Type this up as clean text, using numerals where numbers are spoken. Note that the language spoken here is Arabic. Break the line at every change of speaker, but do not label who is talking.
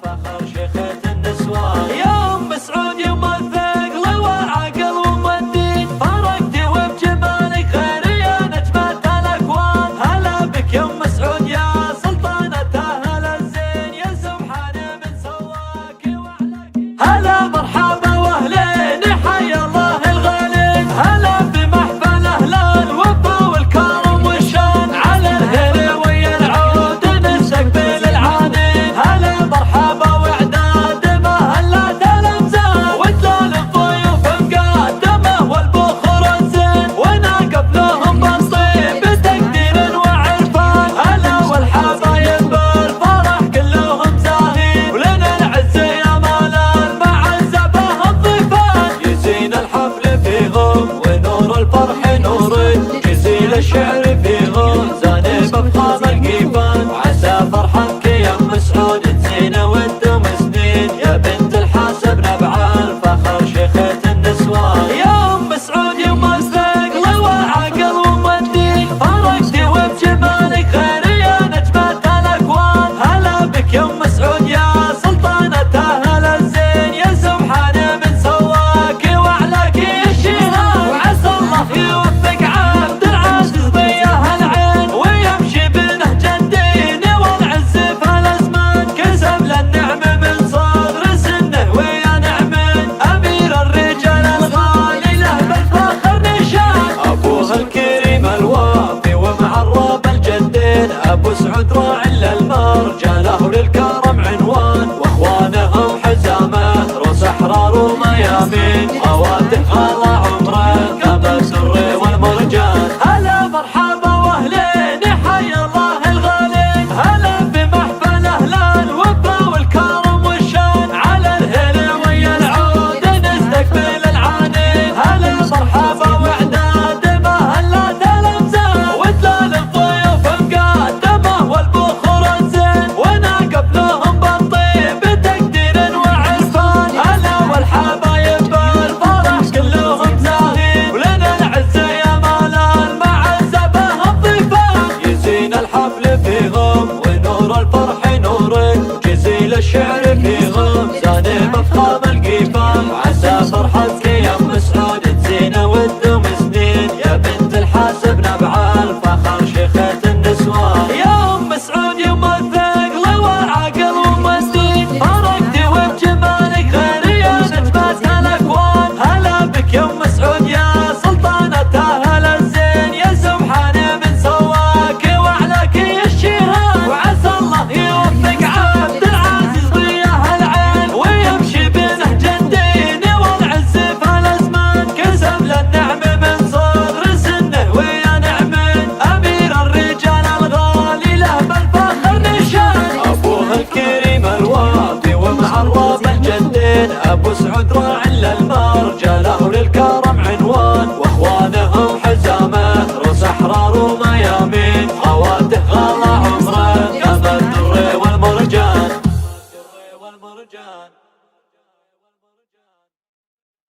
فخر شيخة النسوان يوم مسعود يوم الثقل والعقل والدين فرقت وبجمالك خير يا نجمة الأكوان هلا بك يوم مسعود يا سلطانة أهل الزين يا سبحان من سواك وعلاك هلا مرحبا واهلين حيا الله الغالين هلا بمحفل أهل الوفا والكرم والشان على الهر ويا العود نستقبل العانين هلا مرحبا وعداد مهلة الأمزان وتلال الضيوف مقدمه والبخور الزين وناقف لهم بالطيب بتقدير وعرفان هلا والحبايب بالفرح كلهم زاهين ولنا العز يا مال المعزة به الضيفان يزين الحفل فيهم ونور الفرح نورين يزين الشعر فيهم زانب بخام القيفان وعسى فرحتك يا مسعود تزين وانتم سنين يا بنت الحاسب نبع الفخر شيخة النسوان يوم مسعود يوم الثقل والعقل والدين فرقت وبجمالك خير يا نجمة الأكوان هلا بك يوم مسعود يا سلطانة أهل الزين يا سبحان من سواك وعلاك الشهاب وعسى الله يوفق عبد العزيز ضياه العين ويمشي بنهج الدين والعز في الأزمان كسب للنعم من صغر سنه ويا نعمين أمير الرجال الغالي له بالفخر نشان أبوه الكريم الوافي ومعرب الجدين أبو سعود راعي للمرجان له للكرم عنوان واخوانهم حزامه رؤوس احرار وميامين خواتم غلا عمره كما السر والمرجان هلا مرحبا واهلين حيا الله الغالين هلا بمحفل اهل الوفا والكرم والشان على الهل ويا العود نستقبل العانين هلا مرحبا وعداد مهلة الأمزان وتلال الضيوف مقدمه والبخور الزين وناقف لهم بالطيب بتقدير وعرفان هلا والحبايب بالفرح كلهم زاهين ولنا العز يا مال المعزة به الضيفان يزين الحفل فيهم ونور الفرح نورين جزيل الشعر فيهم زانب بفخام القيفان وعسى فرحتك يا مسعود تزين وانتم سنين يا بنت الحاسب نبع الفخر شيخة النسوان يوم مسعود يوم الثقل والعقل والدين فرقت وبجمالك خير يا نجمة الأكوان هلا بك يوم مسعود يا سلطانة أهل الزين يا سبحان من سواك وعلاك الشهاب وعسى الله يوفق عبد العزيز ضياه العين ويمشي بنهج الدين والعز في الأزمان كسب للنعم من صغر سنه ويا نعمين أمير الرجال الغالي له بالفخر نشان أبوه الكريم الوافي ومعرب الجدين أبو